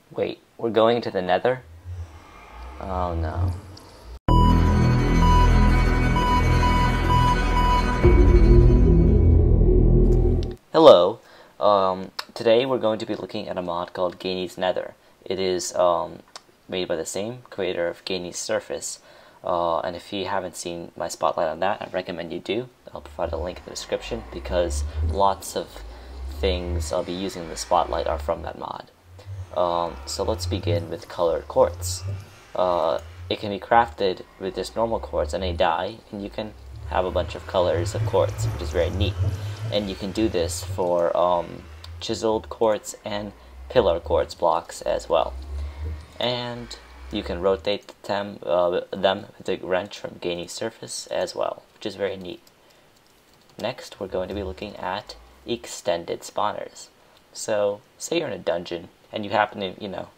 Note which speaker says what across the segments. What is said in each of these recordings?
Speaker 1: Wait, we're going to the Nether? Oh no. Hello. Today we're going to be looking at a mod called Gany's Nether. It is made by the same creator of Gany's Surface. And if you haven't seen my spotlight on that, I recommend you do. I'll provide a link in the description because lots of things I'll be using in the spotlight are from that mod. So let's begin with colored quartz. It can be crafted with just normal quartz and a dye, and you can have a bunch of colors of quartz, which is very neat. And you can do this for chiseled quartz and pillar quartz blocks as well. And you can rotate them with the wrench from Gany's Surface as well, which is very neat. Next, we're going to be looking at extended spawners. So, say you're in a dungeon and you happen to,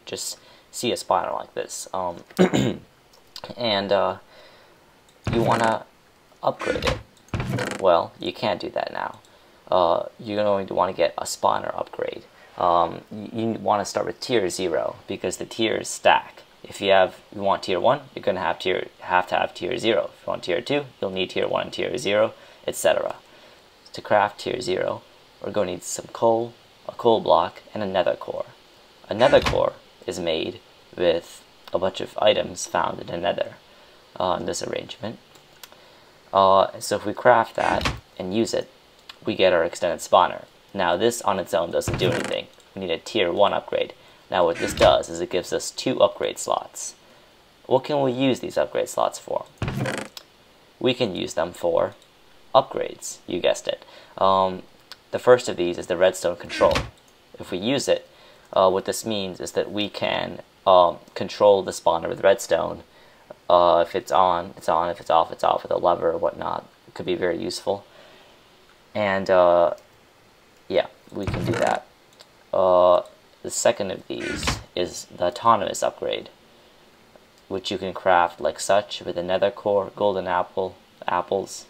Speaker 1: just see a spawner like this, and you want to upgrade it. Well, you can't do that now. You're going to want to get a spawner upgrade. You want to start with tier 0 because the tiers stack. If you want tier 1, you're going to have to have tier 0. If you want tier 2, you'll need tier 1, tier 0, etc. To craft tier 0, we're going to need some coal, a coal block, and a nether core. A nether core is made with a bunch of items found in the nether in this arrangement. So if we craft that and use it, we get our extended spawner. Now this on its own doesn't do anything. We need a tier 1 upgrade. Now what this does is it gives us 2 upgrade slots. What can we use these upgrade slots for? We can use them for upgrades, you guessed it. The first of these is the redstone control. If we use it, what this means is that we can control the spawner with redstone. If it's on, it's on. If it's off, it's off with a lever or whatnot. It could be very useful. And yeah, we can do that. The second of these is the autonomous upgrade, which you can craft like such with a nether core, golden apples.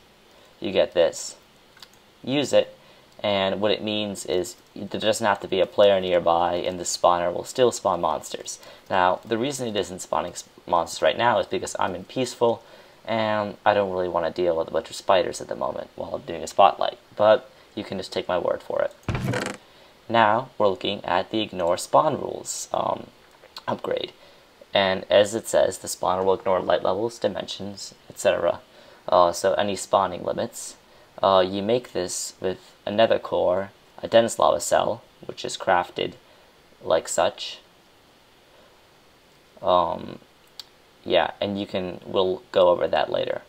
Speaker 1: You get this. Use it, and what it means is there doesn't have to be a player nearby, and the spawner will still spawn monsters. Now, the reason it isn't spawning monsters right now is because I'm in peaceful, and I don't really want to deal with a bunch of spiders at the moment while I'm doing a spotlight, but you can just take my word for it. Now, we're looking at the ignore spawn rules upgrade. And as it says, the spawner will ignore light levels, dimensions, etc. So any spawning limits. You make this with a nether core, a dense lava cell, which is crafted like such. Yeah, and we'll go over that later.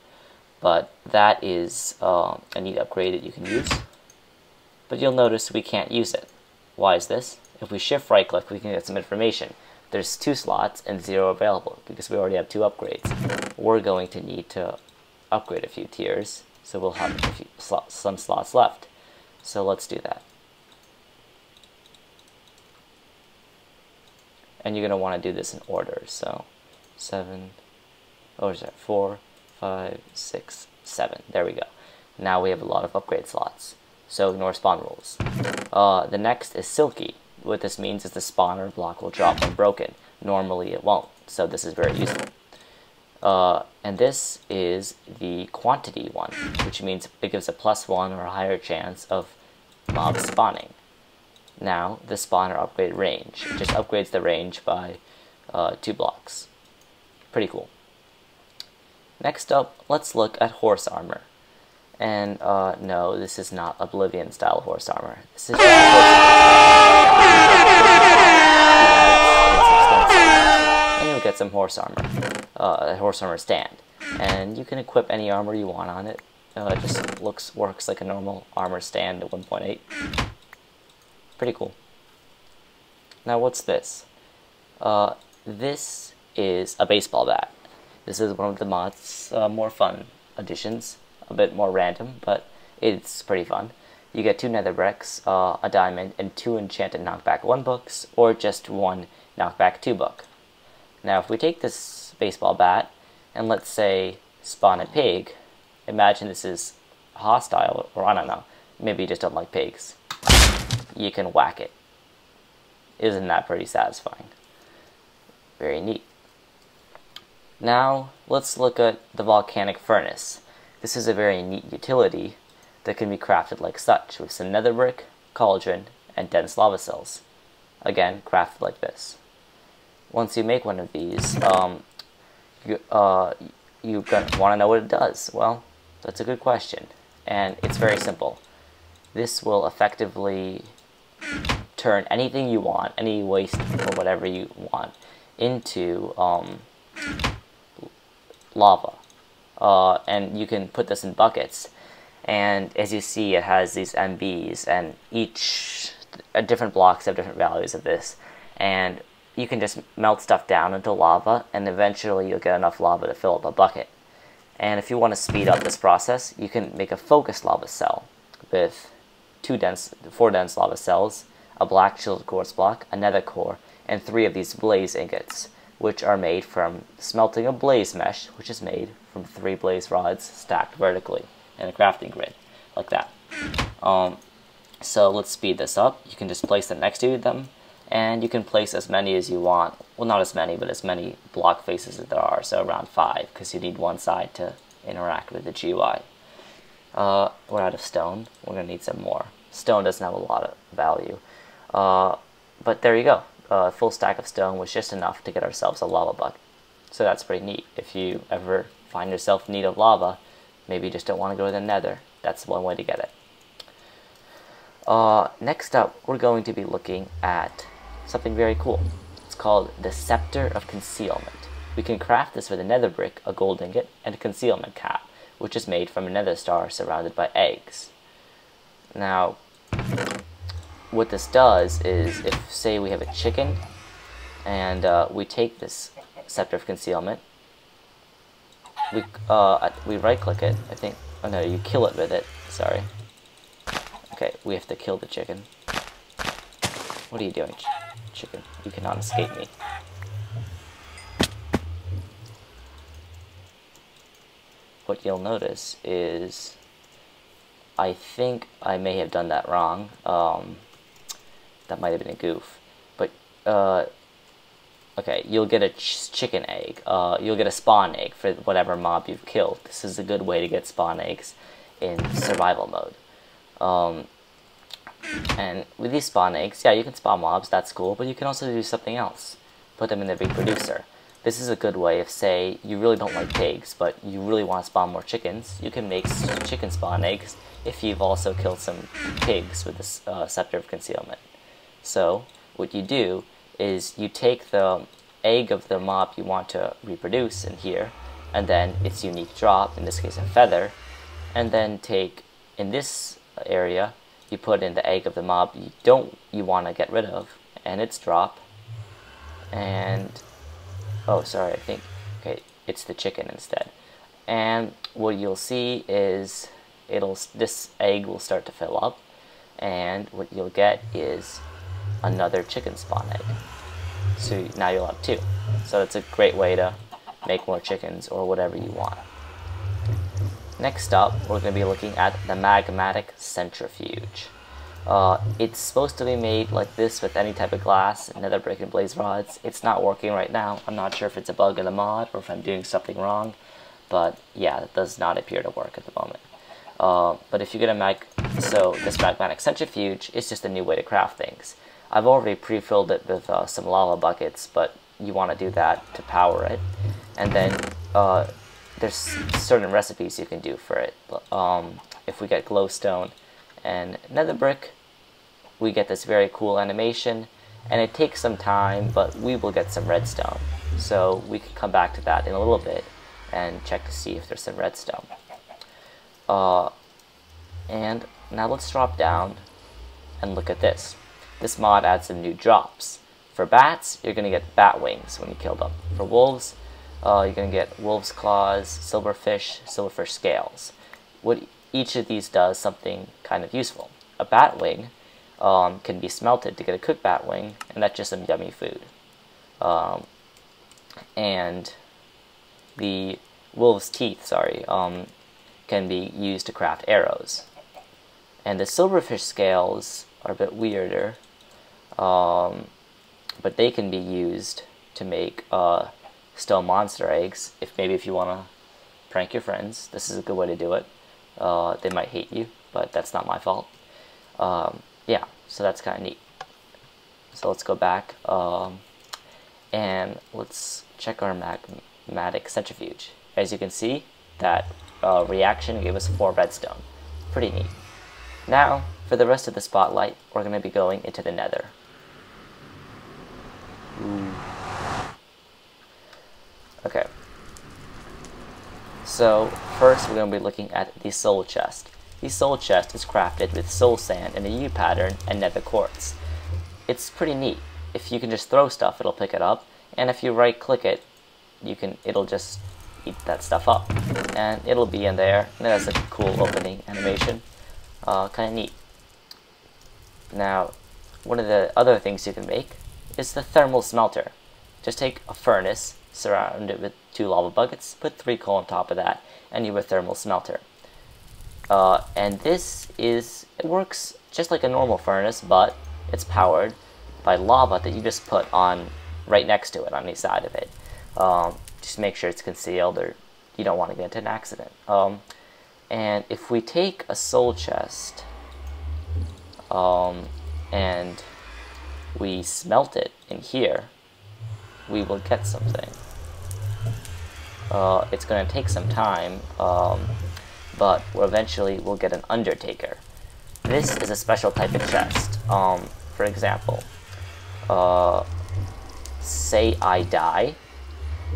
Speaker 1: But that is a neat upgrade that you can use. But you'll notice we can't use it. Why is this? If we shift right click, we can get some information. There's 2 slots and 0 available because we already have 2 upgrades. We're going to need to upgrade a few tiers, so we'll have some slots left. So let's do that. And you're going to want to do this in order. So 4, 5, 6, 7. There we go. Now we have a lot of upgrade slots. So ignore spawn rules. The next is silky. What this means is the spawner block will drop when broken. Normally it won't, so this is very useful. And this is the quantity one, which means it gives a +1 or a higher chance of mobs spawning. Now, the spawner upgrade range. It just upgrades the range by 2 blocks. Pretty cool. Next up, let's look at horse armor. And no, this is not Oblivion style horse armor. This is horse armor. And you'll get some horse armor, a horse armor stand. And you can equip any armor you want on it. It just works like a normal armor stand at 1.8. Pretty cool. Now what's this? This is a baseball bat. This is one of the mod's more fun additions. A bit more random, but it's pretty fun. You get 2 nether bricks, a diamond, and 2 enchanted knockback 1 books, or just 1 knockback 2 book. Now if we take this baseball bat, and let's say spawn a pig, imagine this is hostile, or I don't know, maybe you just don't like pigs. You can whack it. Isn't that pretty satisfying? Very neat. Now, let's look at the Volcanic Furnace. This is a very neat utility that can be crafted like such, with some nether brick, cauldron, and dense lava cells. Again, crafted like this. Once you make one of these, you're going to want to know what it does. Well, that's a good question, and it's very simple. This will effectively turn anything you want, any waste or whatever you want, into lava. And you can put this in buckets, and as you see, it has these MBs, and each different blocks have different values of this, and you can just melt stuff down into lava, and eventually you'll get enough lava to fill up a bucket. And if you want to speed up this process, you can make a focused lava cell with 4 dense lava cells, a black chiseled quartz block, a nether core, and 3 of these blaze ingots, which are made from smelting a blaze mesh, which is made from 3 blaze rods stacked vertically in a crafting grid, like that. So let's speed this up. You can just place them next to them, and you can place as many as you want. Well, not as many, but as many block faces as there are, so around 5, because you need one side to interact with the GUI. We're out of stone. We're going to need some more. Stone doesn't have a lot of value. But there you go. A full stack of stone was just enough to get ourselves a lava bucket. So that's pretty neat. If you ever find yourself in need of lava, maybe you just don't want to go to the nether, that's one way to get it. Next up, we're going to be looking at something very cool. It's called the Sceptre of Concealment. We can craft this with a nether brick, a gold ingot, and a concealment cap, which is made from a nether star surrounded by eggs. Now, what this does is, if, say, we have a chicken, and we take this Sceptre of Concealment, we right-click it, I think. Oh no, you kill it with it, sorry. Okay, we have to kill the chicken. What are you doing, chicken? You cannot escape me. What you'll notice is, I think I may have done that wrong. That might have been a goof. But, okay, you'll get a chicken egg. You'll get a spawn egg for whatever mob you've killed. This is a good way to get spawn eggs in survival mode. And with these spawn eggs, yeah, you can spawn mobs, that's cool, but you can also do something else. Put them in the reproducer. This is a good way if, say, you really don't like pigs, but you really want to spawn more chickens. You can make chicken spawn eggs if you've also killed some pigs with this Sceptre of Concealment. So, what you do is you take the egg of the mob you want to reproduce in here, and then its unique drop, in this case a feather, and then take, in this area, you put in the egg of the mob you want to get rid of, and its drop, and, oh sorry, I think, okay, it's the chicken instead. And what you'll see is, this egg will start to fill up, and what you'll get is another chicken spawn egg. So now you'll have 2. So it's a great way to make more chickens or whatever you want. Next up, we're going to be looking at the Magmatic Centrifuge. It's supposed to be made like this with any type of glass, nether brick, and blaze rods. It's not working right now. I'm not sure if it's a bug in the mod or if I'm doing something wrong, but yeah, it does not appear to work at the moment. But if you get this Magmatic Centrifuge is just a new way to craft things. I've already pre-filled it with some lava buckets, but you want to do that to power it. And then there's certain recipes you can do for it. If we get glowstone and nether brick, we get this very cool animation, and it takes some time, but we will get some redstone. So we can come back to that in a little bit and check to see if there's some redstone. And now let's drop down and look at this. This mod adds some new drops. For bats, you're going to get bat wings when you kill them. For wolves, you're going to get wolf's claws, silverfish scales. What each of these does something kind of useful. A bat wing can be smelted to get a cooked bat wing, and that's just some yummy food. And the wolf's teeth, can be used to craft arrows. And the silverfish scales are a bit weirder, but they can be used to make stone monster eggs. If you want to prank your friends, this is a good way to do it. They might hate you, but that's not my fault. Yeah, so that's kind of neat. So let's go back and let's check our Magmatic Centrifuge. As you can see, that reaction gave us 4 redstone. Pretty neat. Now, for the rest of the spotlight, we're going to be going into the Nether. Ooh. Okay. So, first we're going to be looking at the soul chest. The soul chest is crafted with soul sand in a U pattern and nether quartz. It's pretty neat. If you can just throw stuff, it'll pick it up, and if you right click it, it'll just eat that stuff up, and it'll be in there, and it has a cool opening animation. Kind of neat. Now, one of the other things you can make is the thermal smelter. Just take a furnace, surround it with 2 lava buckets, put 3 coal on top of that, and you have a thermal smelter. And it works just like a normal furnace, but it's powered by lava that you just put on right next to it, on the side of it. Just make sure it's concealed, or you don't want to get into an accident. And if we take a soul chest and we smelt it in here, we will get something. It's going to take some time, but eventually we'll get an Undertaker. This is a special type of chest. For example, say I die,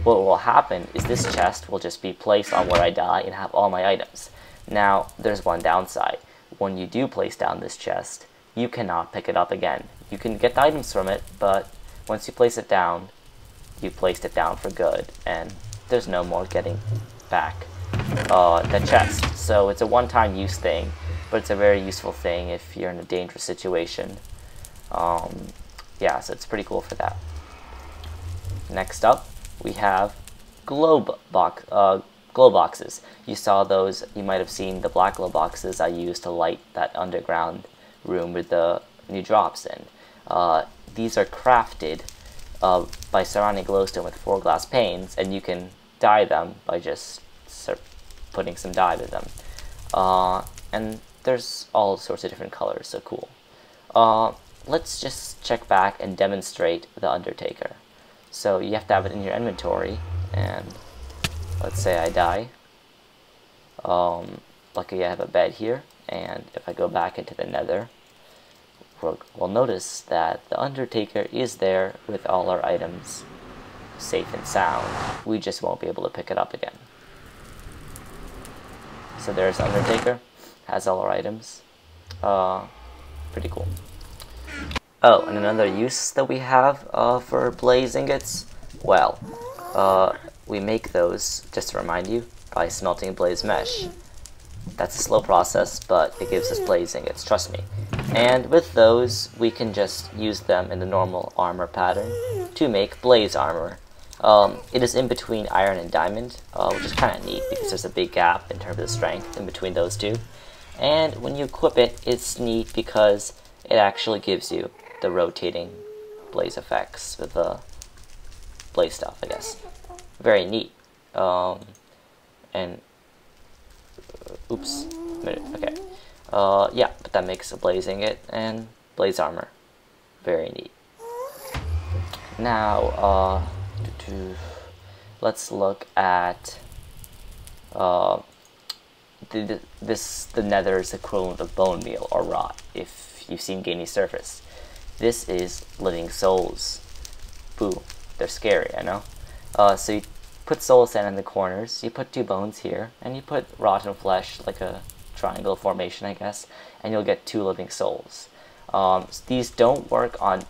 Speaker 1: what will happen is this chest will just be placed on where I die and have all my items. Now, there's one downside. When you do place down this chest, you cannot pick it up again. You can get the items from it, but once you place it down, you placed it down for good, and there's no more getting back the chest. So it's a one-time use thing, but it's a very useful thing if you're in a dangerous situation. Yeah, so it's pretty cool for that. Next up, we have glow boxes. You saw those, you might have seen the black glow boxes I used to light that underground room with the new drops in. These are crafted by surrounding glowstone with 4 glass panes, and you can dye them by just putting some dye with them. And there's all sorts of different colors, so cool. Let's just check back and demonstrate the Undertaker. So you have to have it in your inventory, and let's say I die. Luckily I have a bed here, and if I go back into the Nether, we'll notice that the Undertaker is there with all our items safe and sound. We just won't be able to pick it up again. So there's the Undertaker, has all our items. Pretty cool. Oh, and another use that we have for blaze ingots, well, we make those, just to remind you, by smelting blaze mesh. That's a slow process, but it gives us blaze ingots, trust me. And with those, we can just use them in the normal armor pattern to make blaze armor. It is in between iron and diamond, which is kind of neat because there's a big gap in terms of strength in between those two. And when you equip it, it's neat because it actually gives you the rotating blaze effects with the blaze stuff, I guess. Very neat. And oops, okay. Yeah, but that makes a blaze ingot and blaze armor. Very neat. Now, let's look at the Nether's equivalent of bone meal or rot, if you've seen Gany's surface. This is living souls. Boo, they're scary, I know. So you put soul sand in the corners, you put 2 bones here, and you put rotten flesh, like a triangle formation, I guess, and you'll get 2 living souls. These don't work on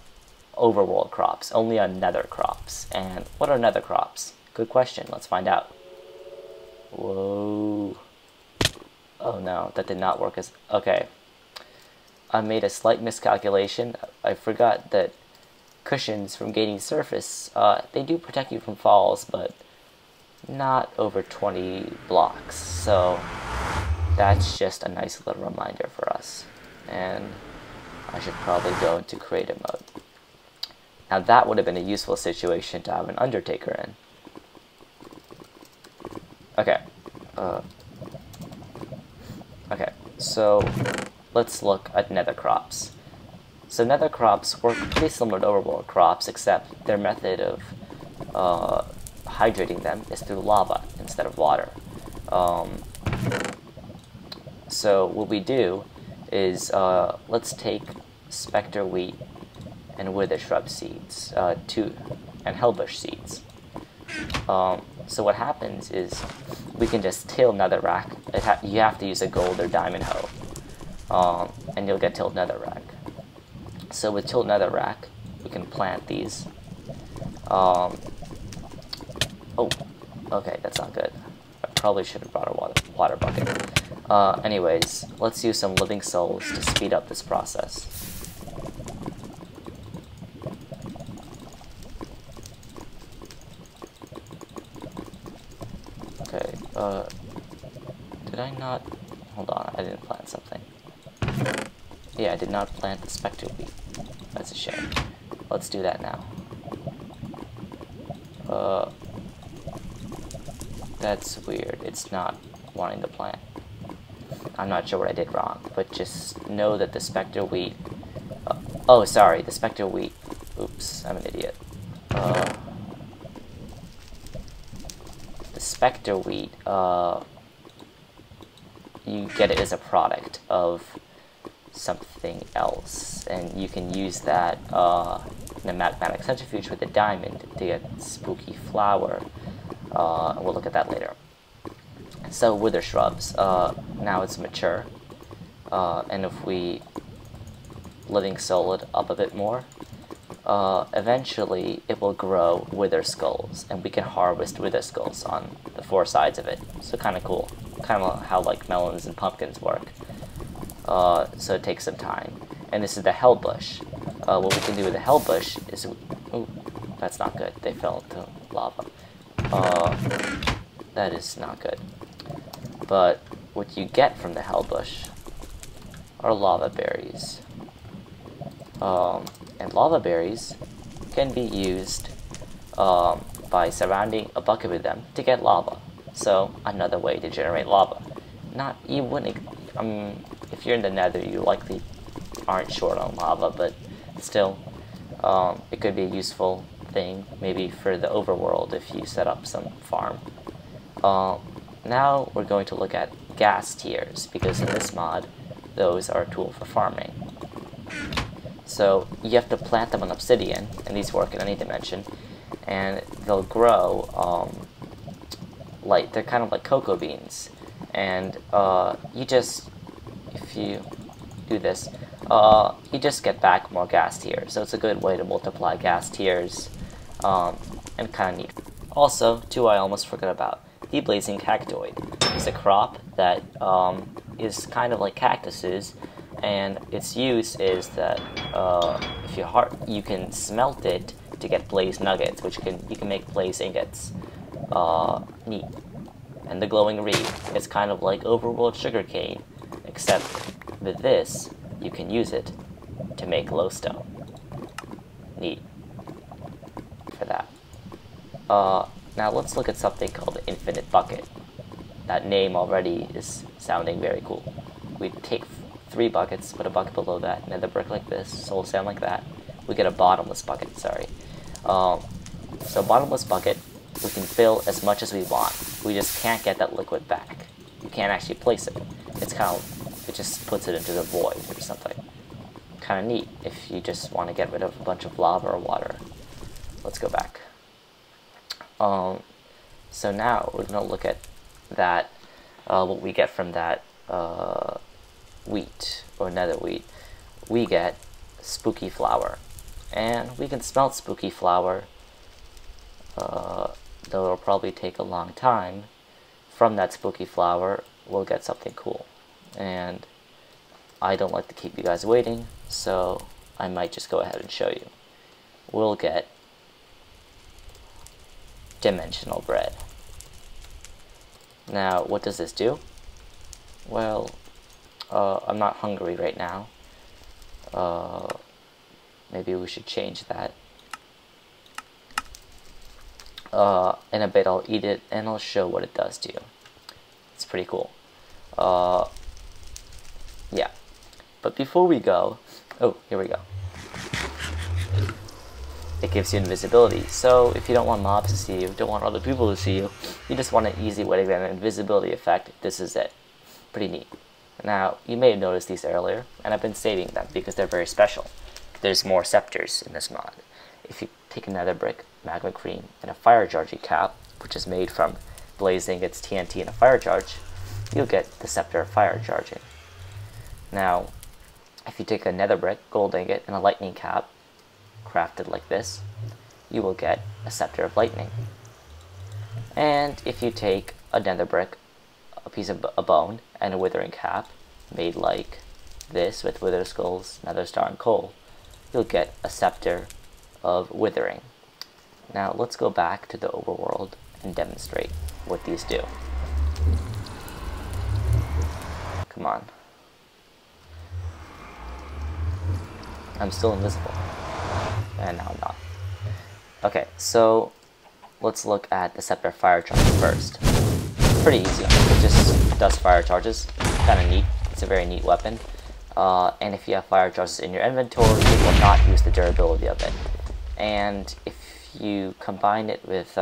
Speaker 1: overworld crops, only on nether crops. And what are nether crops? Good question, let's find out. Whoa. Oh no, that did not work as... Okay. I made a slight miscalculation. I forgot that cushions from Gany's surface, they do protect you from falls, but not over 20 blocks. So that's just a nice little reminder for us. And I should probably go into creative mode. Now that would have been a useful situation to have an Undertaker in. Okay. Okay, so let's look at nether crops. So nether crops work pretty similar to overworld crops, except their method of hydrating them is through lava instead of water. So what we do is let's take spectre wheat and wither shrub seeds, and hellbush seeds. So what happens is we can just till netherrack. You have to use a gold or diamond hoe, and you'll get tilled netherrack. So with tilled netherrack, we can plant these. Oh, okay, that's not good. I probably should have brought a water bucket. Anyways, let's use some living souls to speed up this process. Okay, did I not? Hold on, I didn't plant something. Yeah, I did not plant the spectre wheat. That's a shame. Let's do that now. That's weird. It's not wanting to plant. I'm not sure what I did wrong, but just know that the spectre wheat... oh, sorry, the spectre wheat... Oops, I'm an idiot. The spectre wheat, you get it as a product of something else, and you can use that in a Magmatic Centrifuge with a diamond to get spooky flower. We'll look at that later. So wither shrubs, now it's mature, and if we living soul it up a bit more, eventually it will grow wither skulls, and we can harvest wither skulls on the 4 sides of it. So kind of cool, kind of how like melons and pumpkins work. So it takes some time. And this is the hellbush. What we can do with the hellbush is... Ooh, that's not good. They fell into lava. That is not good. But what you get from the hellbush are lava berries. And lava berries can be used by surrounding a bucket with them to get lava. So another way to generate lava. You wouldn't... if you're in the nether, you likely aren't short on lava, but still, it could be a useful thing, maybe for the overworld if you set up some farm. Now we're going to look at gas tiers, because in this mod, those are a tool for farming. So you have to plant them on obsidian, and these work in any dimension, and they'll grow, they're kind of like cocoa beans, and if you do this, you just get back more gas tiers. So it's a good way to multiply gas tiers, and kind of neat. Also, too, I almost forgot about the blazing cactoid. It's a crop that is kind of like cactuses, and its use is that if you can smelt it to get blaze nuggets, which you can make blaze ingots. Neat. And the glowing reed is kind of like overworld sugarcane, except with this, you can use it to make glowstone. Neat. For that. Now let's look at something called the infinite bucket. That name already is sounding very cool. We take 3 buckets, put a bucket below that, nether brick like this, soul sand like that. We get a bottomless bucket, sorry. So bottomless bucket, we can fill as much as we want. We just can't get that liquid back. You can't actually place it. It's kind of, it just puts it into the void or something. Kind of neat if you just want to get rid of a bunch of lava or water. Let's go back. So now we're going to look at that, what we get from that wheat or nether wheat. We get spooky flower, and we can smelt spooky flower, though it'll probably take a long time. From that spooky flower, we'll get something cool, and I don't like to keep you guys waiting, so I might just go ahead and show you. We'll get dimensional bread. Now, what does this do? Well, I'm not hungry right now. Maybe we should change that. In a bit I'll eat it and I'll show what it does to you. It's pretty cool. Yeah. But before we go, oh, here we go. It gives you invisibility. So if you don't want mobs to see you, don't want other people to see you, you just want an easy way to get an invisibility effect, this is it. Pretty neat. Now, you may have noticed these earlier, and I've been saving them because they're very special. There's more scepters in this mod. If you take another brick, magma cream, and a fire charging cap, which is made from blazing its TNT in a fire charge, you'll get the Sceptre of Fire Charging. Now, if you take a nether brick, gold ingot, and a lightning cap, crafted like this, you will get a Sceptre of Lightning. And if you take a nether brick, a piece of a bone, and a withering cap, made like this with wither skulls, nether star, and coal, you'll get a Sceptre of Withering. Now let's go back to the overworld and demonstrate what these do. Come on. I'm still invisible. And now I'm not. Okay, so let's look at the Sceptre of Fire Charge first. Pretty easy. It just does fire charges. Kind of neat. It's a very neat weapon. And if you have fire charges in your inventory, you will not use the durability of it. And if you combine it with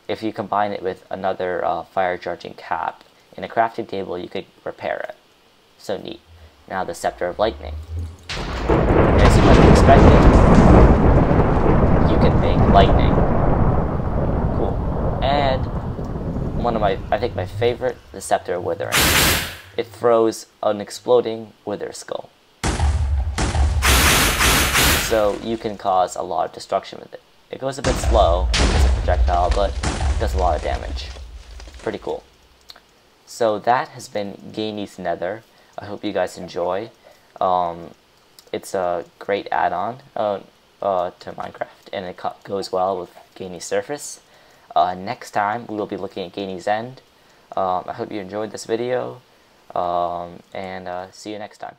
Speaker 1: if you combine it with another fire charging cap in a crafting table, you could repair it. So neat. Now the Sceptre of Lightning. As you might be expecting, you can make lightning. Cool. And one of I think my favorite, the Sceptre of Withering. It throws an exploding wither skull. So you can cause a lot of destruction with it. It goes a bit slow as a projectile, but it does a lot of damage. Pretty cool. So that has been Gany's Nether. I hope you guys enjoy. It's a great add-on to Minecraft, and it goes well with Gany's Surface. Next time we will be looking at Gany's End. I hope you enjoyed this video, and see you next time.